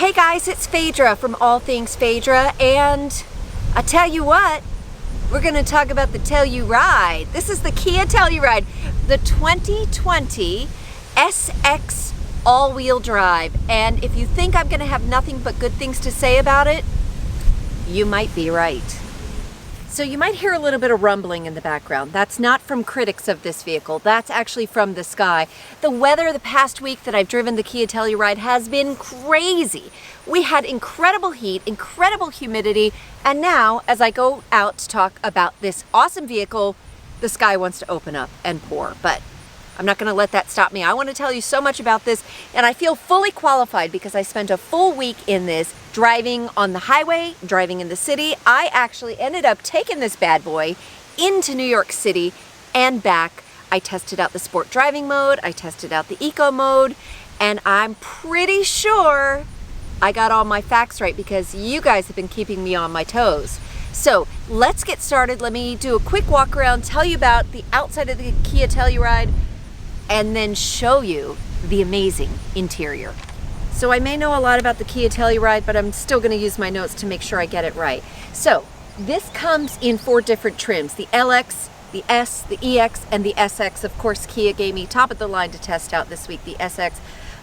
Hey guys, it's Fadra from All Things Fadra, and I tell you what, we're going to talk about the Telluride. This is the Kia Telluride, the 2020 SX all-wheel drive. And if you think I'm going to have nothing but good things to say about it, you might be right. So you might hear a little bit of rumbling in the background. That's not from critics of this vehicle. That's actually from the sky. The weather the past week that I've driven the Kia Telluride has been crazy. We had incredible heat, incredible humidity, and now as I go out to talk about this awesome vehicle, the sky wants to open up and pour. But I'm not going to let that stop me. I want to tell you so much about this, and I feel fully qualified because I spent a full week in this, driving on the highway, driving in the city. I actually ended up taking this bad boy into New York City and back. I tested out the sport driving mode, I tested out the eco mode, and I'm pretty sure I got all my facts right because you guys have been keeping me on my toes. So let's get started. Let me do a quick walk around, tell you about the outside of the Kia Telluride, and then show you the amazing interior. So I may know a lot about the Kia Telluride, but I'm still going to use my notes to make sure I get it right. So this comes in 4 different trims: the LX, the S, the EX, and the SX. Of course, Kia gave me top of the line to test out this week, the SX.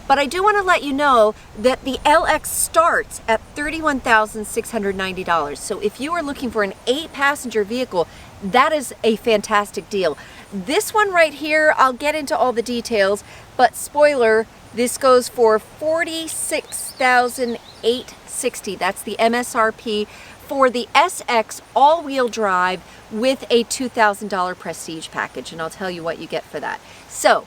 But I do want to let you know that the LX starts at $31,690. So if you are looking for an 8-passenger vehicle, that is a fantastic deal. This one right here, I'll get into all the details, but spoiler, this goes for $46,860. That's the MSRP for the SX all-wheel drive with a $2,000 prestige package, and I'll tell you what you get for that. So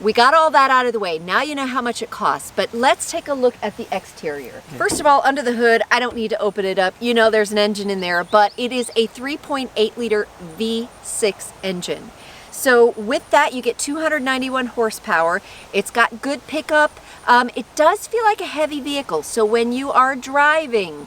we got all that out of the way. Now you know how much it costs, but let's take a look at the exterior. First of all, under the hood, I don't need to open it up. You know there's an engine in there, but it is a 3.8 liter V6 engine. So with that, you get 291 horsepower. It's got good pickup. It does feel like a heavy vehicle. So when you are driving,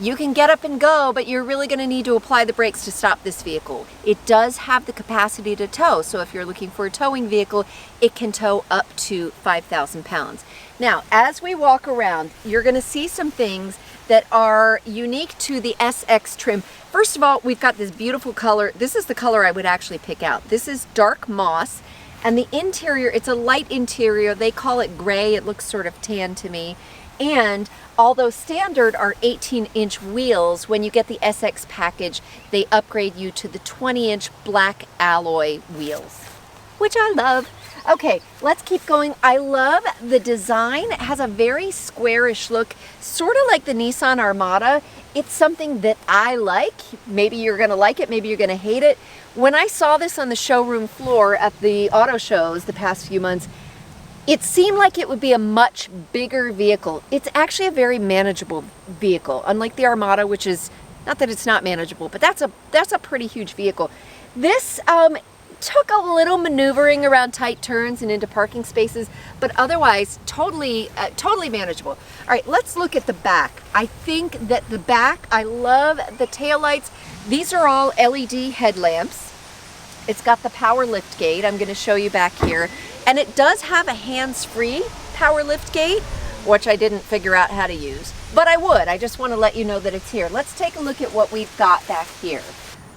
you can get up and go, but you're really going to need to apply the brakes to stop this vehicle. It does have the capacity to tow. So if you're looking for a towing vehicle, it can tow up to 5,000 pounds. Now, as we walk around, you're going to see some things that are unique to the SX trim. First of all, we've got this beautiful color. This is the color I would actually pick out. This is dark moss, and the interior, it's a light interior. They call it gray. It looks sort of tan to me. And although standard are 18-inch wheels, when you get the SX package, they upgrade you to the 20-inch black alloy wheels, which I love. Okay, let's keep going. I love the design. It has a very squarish look, sort of like the Nissan Armada. It's something that I like. Maybe you're going to like it, maybe you're going to hate it. When I saw this on the showroom floor at the auto shows the past few months, it seemed like it would be a much bigger vehicle. It's actually a very manageable vehicle, unlike the Armada, which is, not that it's not manageable, but that's a pretty huge vehicle. This took a little maneuvering around tight turns and into parking spaces, but otherwise totally manageable. All right, let's look at the back. I think that the back, I love the taillights. These are all LED headlamps. It's got the power lift gate. I'm going to show you back here. And it does have a hands-free power lift gate, which I didn't figure out how to use, but I would. I just want to let you know that it's here. Let's take a look at what we've got back here.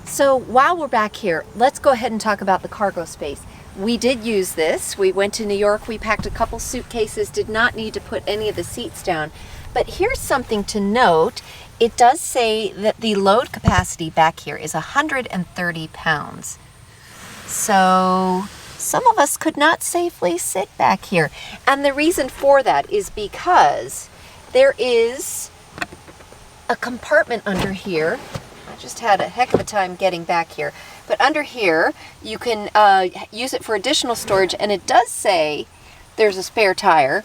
So while we're back here, let's go ahead and talk about the cargo space. We did use this. We went to New York, we packed a couple suitcases, did not need to put any of the seats down. But here's something to note. It does say that the load capacity back here is 130 pounds. So some of us could not safely sit back here. And the reason for that is because there is a compartment under here. I just had a heck of a time getting back here. But under here, you can use it for additional storage, and it does say there's a spare tire.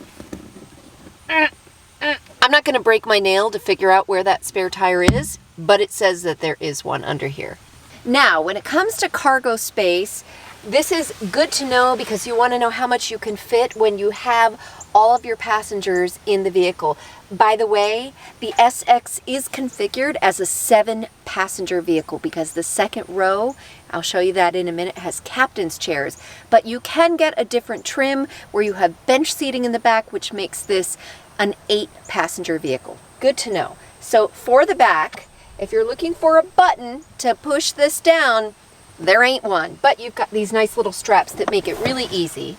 I'm not going to break my nail to figure out where that spare tire is, but it says that there is one under here. Now, when it comes to cargo space, this is good to know because you want to know how much you can fit when you have all of your passengers in the vehicle. By the way, the SX is configured as a 7-passenger vehicle because the second row, I'll show you that in a minute, has captain's chairs. But you can get a different trim where you have bench seating in the back, which makes this an 8-passenger vehicle. Good to know. So for the back, if you're looking for a button to push this down, there ain't one. But you've got these nice little straps that make it really easy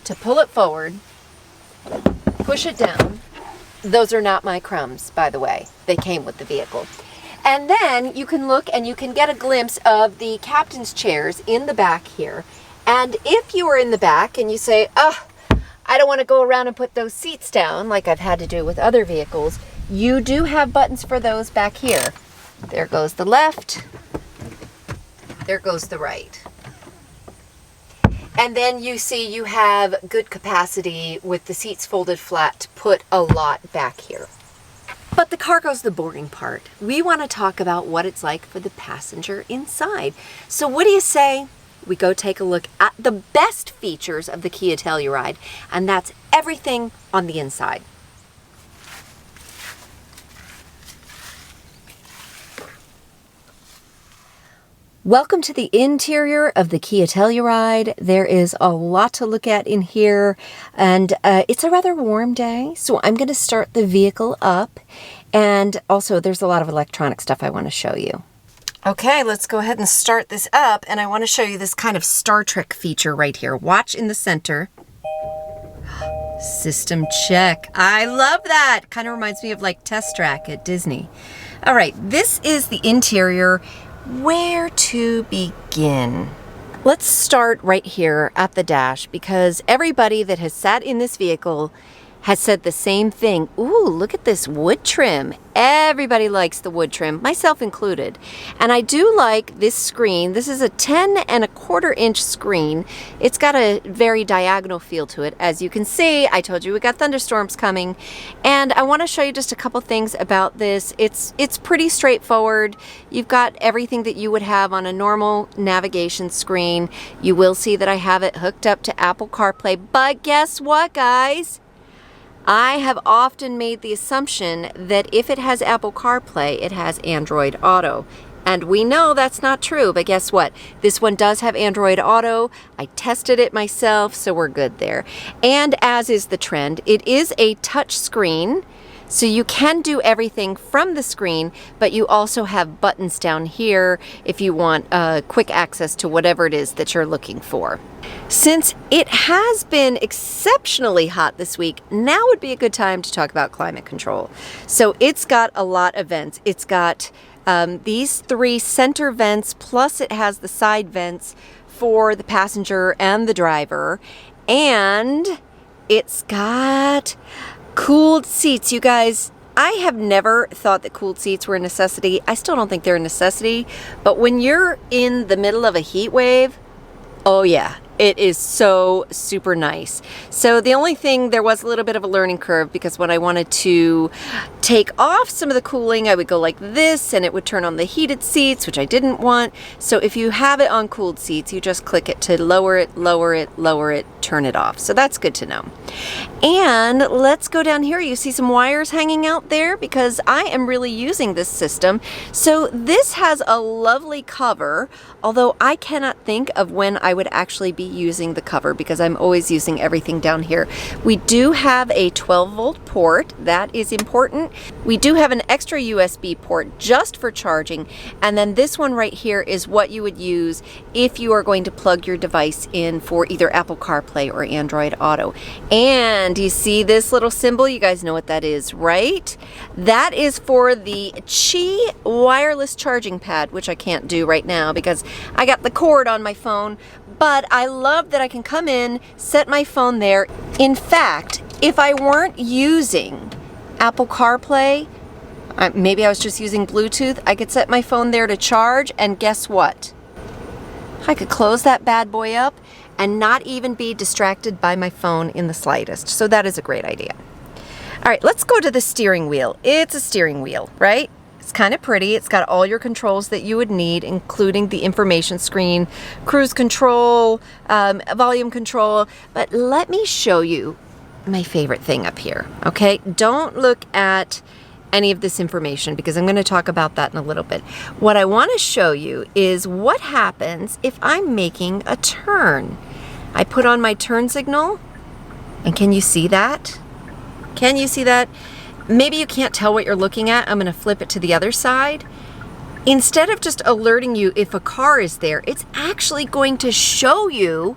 to pull it forward, push it down. Those are not my crumbs, by the way. They came with the vehicle. And then you can look and you can get a glimpse of the captain's chairs in the back here. And if you are in the back and you say, I don't want to go around and put those seats down like I've had to do with other vehicles, you do have buttons for those back here. There goes the left. There goes the right. And then you see you have good capacity with the seats folded flat to put a lot back here. But the cargo's the boring part. We want to talk about what it's like for the passenger inside. So what do you say we go take a look at the best features of the Kia Telluride, and that's everything on the inside. Welcome to the interior of the Kia Telluride. There is a lot to look at in here, and it's a rather warm day, so I'm going to start the vehicle up, and also there's a lot of electronic stuff I want to show you. Okay, let's go ahead and start this up, and I want to show you this kind of Star Trek feature right here. Watch in the center. System check. I love that. Kind of reminds me of like Test Track at Disney. All right, this is the interior. Where to begin? Let's start right here at the dash, because everybody that has sat in this vehicle has said the same thing. Ooh, look at this wood trim. Everybody likes the wood trim, myself included. And I do like this screen. This is a 10.25-inch screen. It's got a very diagonal feel to it. As you can see, I told you we got thunderstorms coming. And I want to show you just a couple things about this. It's pretty straightforward. You've got everything that you would have on a normal navigation screen. You will see that I have it hooked up to Apple CarPlay. But guess what, guys? I have often made the assumption that if it has Apple CarPlay, it has Android Auto. And we know that's not true, but guess what? This one does have Android Auto. I tested it myself, so we're good there. And as is the trend, it is a touch screen. So you can do everything from the screen, but you also have buttons down here if you want quick access to whatever it is that you're looking for. Since it has been exceptionally hot this week, now would be a good time to talk about climate control. So it's got a lot of vents. It's got these 3 center vents, plus it has the side vents for the passenger and the driver. And it's got cooled seats. You guys, I have never thought that cooled seats were a necessity. I still don't think they're a necessity, but when you're in the middle of a heat wave, oh yeah, it is so super nice. So the only thing, there was a little bit of a learning curve, because when I wanted to take off some of the cooling, I would go like this and it would turn on the heated seats, which I didn't want. So if you have it on cooled seats, you just click it to lower it, lower it, lower it, turn it off. So that's good to know. And let's go down here. You see some wires hanging out there, because I am really using this system. So this has a lovely cover, although I cannot think of when I would actually be using the cover, because I'm always using everything down here. We do have a 12-volt port. That is important. We do have an extra USB port just for charging. And then this one right here is what you would use if you are going to plug your device in for either Apple CarPlay or Android Auto. And you see this little symbol? You guys know what that is, right? That is for the Qi wireless charging pad, which I can't do right now because I got the cord on my phone. But I love that I can come in, set my phone there. In fact, if I weren't using Apple CarPlay, maybe I was just using Bluetooth, I could set my phone there to charge, and guess what? I could close that bad boy up and not even be distracted by my phone in the slightest. So that is a great idea. All right, let's go to the steering wheel. It's a steering wheel, right? It's kind of pretty. It's got all your controls that you would need, including the information screen, cruise control, volume control. But let me show you my favorite thing up here, okay? Don't look at any of this information, because I'm going to talk about that in a little bit. What I want to show you is what happens if I'm making a turn. I put on my turn signal, and can you see that? Can you see that? Maybe you can't tell what you're looking at. I'm going to flip it to the other side. Instead of just alerting you if a car is there, it's actually going to show you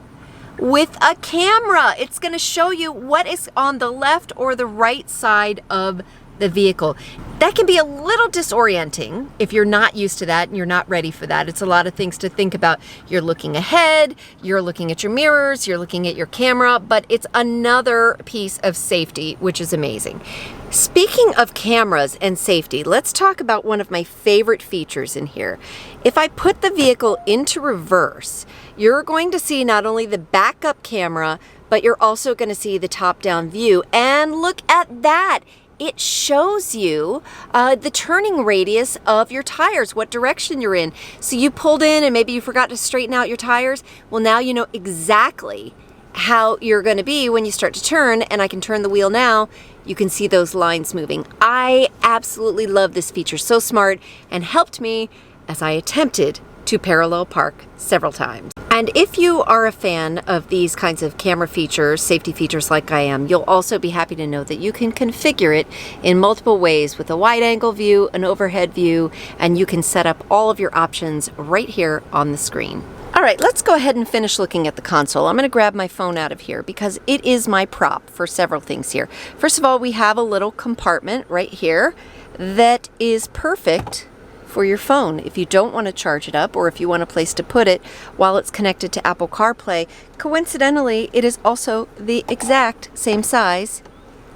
with a camera. It's going to show you what is on the left or the right side of the vehicle. That can be a little disorienting if you're not used to that and you're not ready for that. It's a lot of things to think about. You're looking ahead, you're looking at your mirrors, you're looking at your camera, but it's another piece of safety, which is amazing. Speaking of cameras and safety, let's talk about one of my favorite features in here. If I put the vehicle into reverse, you're going to see not only the backup camera, but you're also going to see the top-down view. And look at that. It shows you the turning radius of your tires, what direction you're in. So you pulled in and maybe you forgot to straighten out your tires. Well, now you know exactly how you're going to be when you start to turn, and I can turn the wheel now. You can see those lines moving. I absolutely love this feature. So smart, and helped me as I attempted to parallel park several times. And if you are a fan of these kinds of camera features, safety features like I am, you'll also be happy to know that you can configure it in multiple ways with a wide angle view, an overhead view, and you can set up all of your options right here on the screen. All right, let's go ahead and finish looking at the console. I'm going to grab my phone out of here because it is my prop for several things here. First of all, we have a little compartment right here that is perfect for your phone if you don't want to charge it up, or if you want a place to put it while it's connected to Apple CarPlay. Coincidentally, it is also the exact same size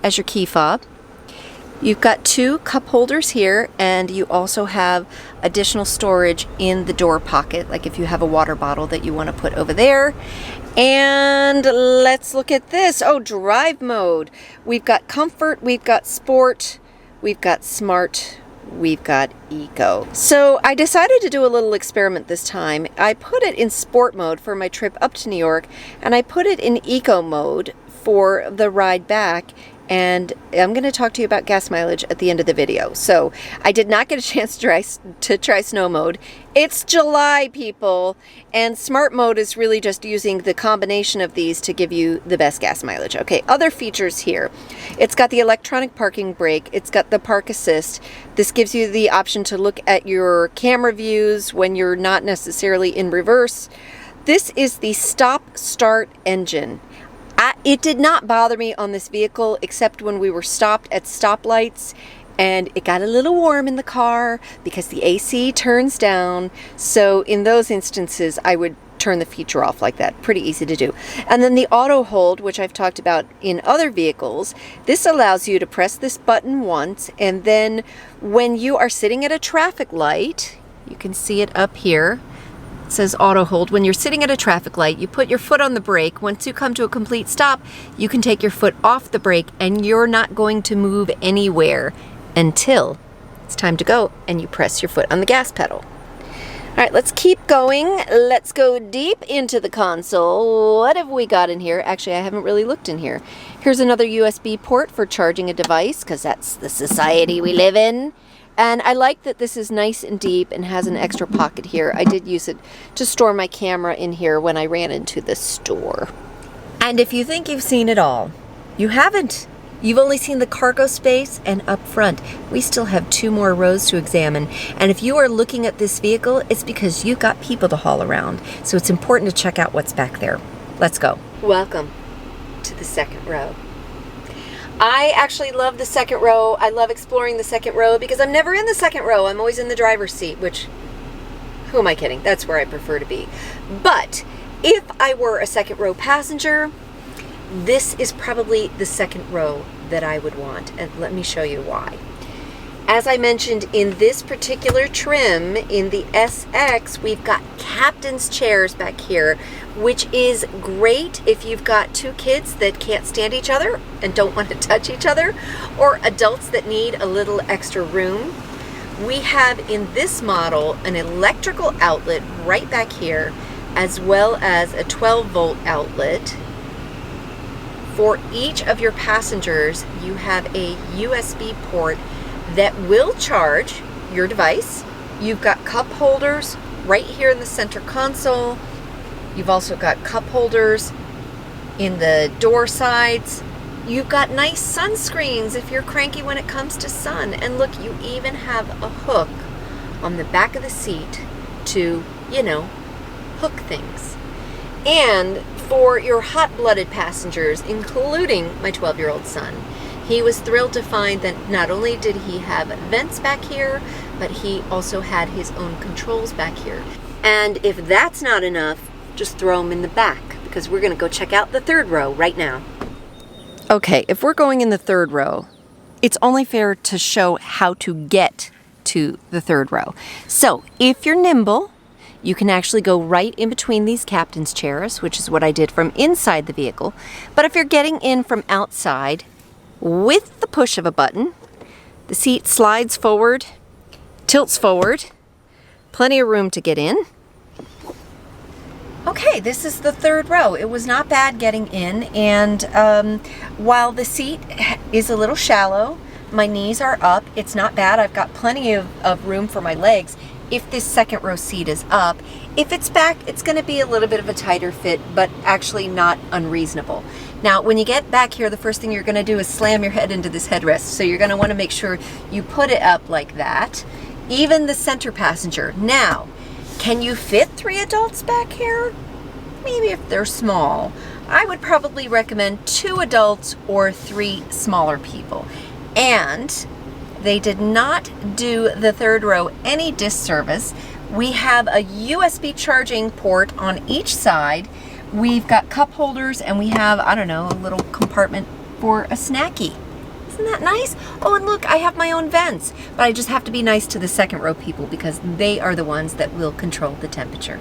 as your key fob. You've got two cup holders here, and you also have additional storage in the door pocket, like if you have a water bottle that you want to put over there. And let's look at this. Oh, drive mode. We've got comfort, we've got sport, we've got smart, we've got eco. So I decided to do a little experiment this time. I put it in sport mode for my trip up to New York, and I put it in eco mode for the ride back. And I'm going to talk to you about gas mileage at the end of the video. So I did not get a chance to try snow mode. It's July, people, and smart mode is really just using the combination of these to give you the best gas mileage. Okay, other features here. It's got the electronic parking brake. It's got the park assist. This gives you the option to look at your camera views when you're not necessarily in reverse. This is the stop start engine. It did not bother me on this vehicle except when we were stopped at stoplights, and it got a little warm in the car because the AC turns down. So in those instances, I would turn the feature off like that. Pretty easy to do. And then the auto hold, which I've talked about in other vehicles, this allows you to press this button once, and then when you are sitting at a traffic light, you can see it up here. It says auto hold. When you're sitting at a traffic light, you put your foot on the brake. Once you come to a complete stop, you can take your foot off the brake, and you're not going to move anywhere until it's time to go and you press your foot on the gas pedal. All right, let's keep going. Let's go deep into the console. What have we got in here? Actually, I haven't really looked in here. Here's another USB port for charging a device, because that's the society we live in. And I like that this is nice and deep and has an extra pocket here. I did use it to store my camera in here when I ran into the store. And if you think you've seen it all, you haven't. You've only seen the cargo space, and up front, we still have 2 more rows to examine. And if you are looking at this vehicle, it's because you've got people to haul around. So it's important to check out what's back there. Let's go. Welcome to the second row. I actually love the second row. I love exploring the second row because I'm never in the second row. I'm always in the driver's seat, which, who am I kidding? That's where I prefer to be. But if I were a second row passenger, this is probably the second row that I would want. And let me show you why. As I mentioned, in this particular trim, in the SX, we've got captain's chairs back here, which is great if you've got 2 kids that can't stand each other and don't want to touch each other, or adults that need a little extra room. We have in this model an electrical outlet right back here, as well as a 12-volt outlet. For each of your passengers, you have a USB port that will charge your device. You've got cup holders right here in the center console. You've also got cup holders in the door sides, You've got nice sunscreens if you're cranky when it comes to sun. And look, you even have a hook on the back of the seat to, you know, hook things. And for your hot-blooded passengers, including my 12-year-old son, he was thrilled to find that not only did he have vents back here, but he also had his own controls back here. And if that's not enough, just throw him in the back, because we're gonna go check out the third row right now. Okay, if we're going in the third row, it's only fair to show how to get to the third row. So if you're nimble, you can actually go right in between these captain's chairs, which is what I did from inside the vehicle. But if you're getting in from outside, with the push of a button, the seat slides forward, tilts forward, plenty of room to get in. Okay, this is the third row. It was not bad getting in, and while the seat is a little shallow, my knees are up. It's not bad. I've got plenty of room for my legs if this second row seat is up. If it's back, it's going to be a little bit of a tighter fit, but actually not unreasonable. Now, when you get back here, the first thing you're going to do is slam your head into this headrest. So you're going to want to make sure you put it up like that. Even the center passenger. Now, can you fit 3 adults back here? Maybe if they're small. I would probably recommend 2 adults or 3 smaller people. And they did not do the third row any disservice. We have a USB charging port on each side. We've got cup holders, and we have, I don't know, a little compartment for a snacky. Isn't that nice? Oh, and look, I have my own vents, but I just have to be nice to the second row people because they are the ones that will control the temperature.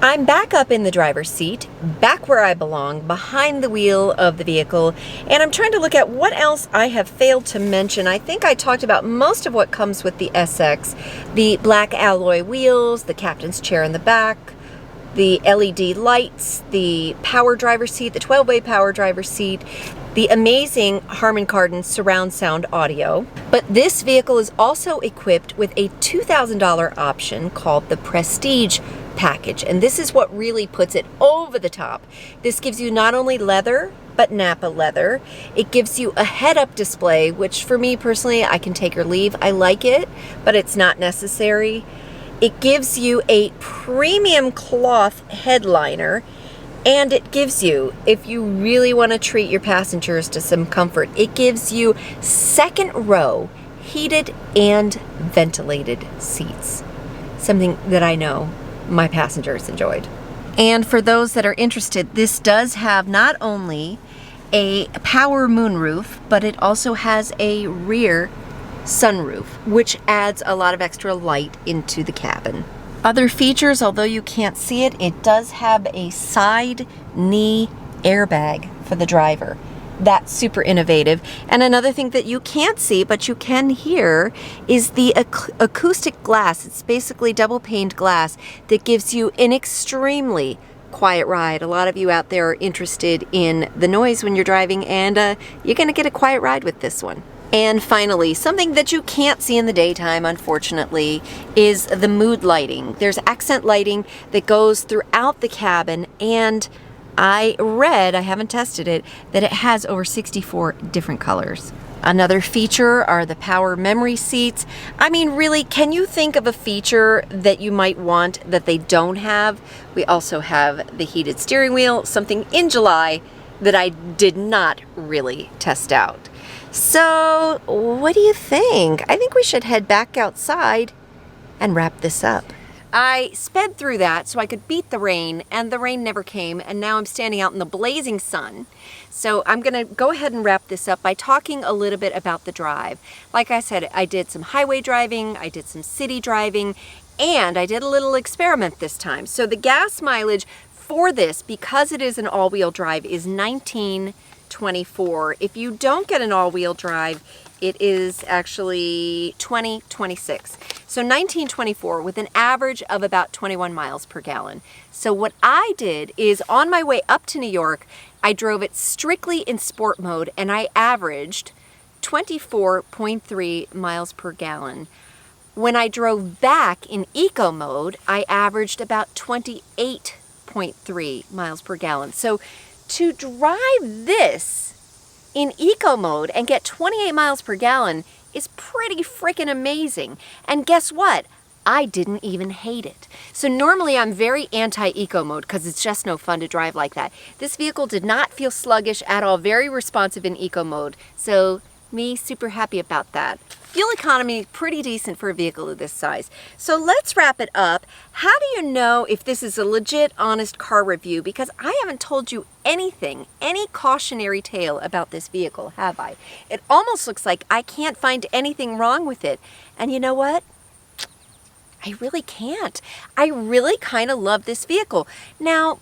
I'm back up in the driver's seat, back where I belong, behind the wheel of the vehicle, and I'm trying to look at what else I have failed to mention. I think I talked about most of what comes with the SX, the black alloy wheels, the captain's chair in the back, the LED lights, the power driver seat, the 12-way power driver seat, the amazing Harman Kardon surround sound audio. But this vehicle is also equipped with a $2,000 option called the Prestige package, and this is what really puts it over the top. This gives you not only leather, but Napa leather. It gives you a head-up display, which for me personally, I can take or leave. I like it, but it's not necessary. It gives you a premium cloth headliner, and it gives you, if you really want to treat your passengers to some comfort, it gives you second row heated and ventilated seats. Something that I know my passengers enjoyed. And for those that are interested, this does have not only a power moonroof, but it also has a rear sunroof, which adds a lot of extra light into the cabin. Other features, although you can't see it, it does have a side knee airbag for the driver. That's super innovative. And another thing that you can't see, but you can hear, is the acoustic glass. It's basically double-paned glass that gives you an extremely quiet ride. A lot of you out there are interested in the noise when you're driving, and you're going to get a quiet ride with this one. And finally, something that you can't see in the daytime, unfortunately, is the mood lighting. There's accent lighting that goes throughout the cabin, and I read, I haven't tested it, that it has over 64 different colors. Another feature are the power memory seats. I mean, really, can you think of a feature that you might want that they don't have? We also have the heated steering wheel, something in July that I did not really test out. So, what do you think? I think we should head back outside and wrap this up. I sped through that so I could beat the rain, and the rain never came, and now I'm standing out in the blazing sun. So I'm gonna go ahead and wrap this up by talking a little bit about the drive. Like I said, I did some highway driving, I did some city driving, and I did a little experiment this time. So the gas mileage for this, because it is an all-wheel drive, is 19.24. If you don't get an all-wheel drive, it is actually 20.26. So 19.24 with an average of about 21 miles per gallon. So what I did is, on my way up to New York, I drove it strictly in sport mode, and I averaged 24.3 miles per gallon. When I drove back in eco mode, I averaged about 28.3 miles per gallon. So to drive this in eco mode and get 28 miles per gallon is pretty freaking amazing. And guess what? I didn't even hate it. So normally I'm very anti-eco mode because it's just no fun to drive like that. This vehicle did not feel sluggish at all, very responsive in eco mode. So me super happy about that. Fuel economy pretty decent for a vehicle of this size. So let's wrap it up. How do you know if this is a legit, honest car review? Because I haven't told you anything, any cautionary tale about this vehicle, have I? It almost looks like I can't find anything wrong with it. And you know what? I really can't. I really kind of love this vehicle. Now,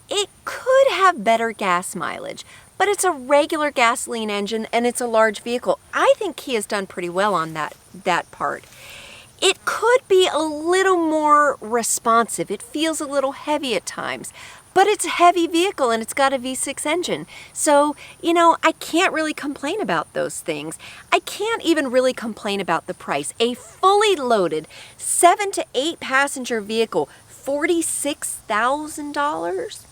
it could have better gas mileage, but it's a regular gasoline engine and it's a large vehicle. I think Kia's done pretty well on that part. It could be a little more responsive. It feels a little heavy at times, but it's a heavy vehicle and it's got a V6 engine. So, you know, I can't really complain about those things. I can't even really complain about the price. A fully loaded 7 to 8 passenger vehicle, $46,000?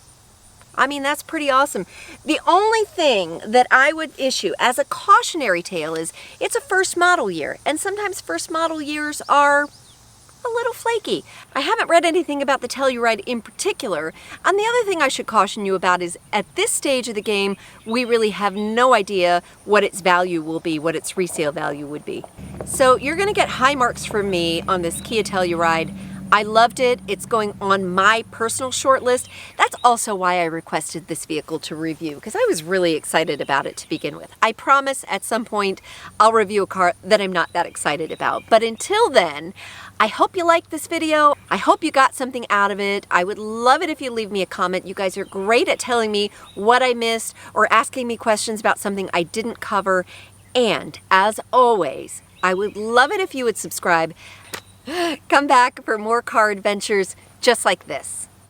I mean, that's pretty awesome. The only thing that I would issue as a cautionary tale is it's a first model year, and sometimes first model years are a little flaky. I haven't read anything about the Telluride in particular. And the other thing I should caution you about is at this stage of the game, we really have no idea what its value will be, what its resale value would be. So you're gonna get high marks from me on this Kia Telluride. I loved it. It's going on my personal short list. That's also why I requested this vehicle to review, because I was really excited about it to begin with. I promise at some point I'll review a car that I'm not that excited about. But until then, I hope you liked this video. I hope you got something out of it. I would love it if you leave me a comment. You guys are great at telling me what I missed or asking me questions about something I didn't cover. And as always, I would love it if you would subscribe. Come back for more car adventures just like this.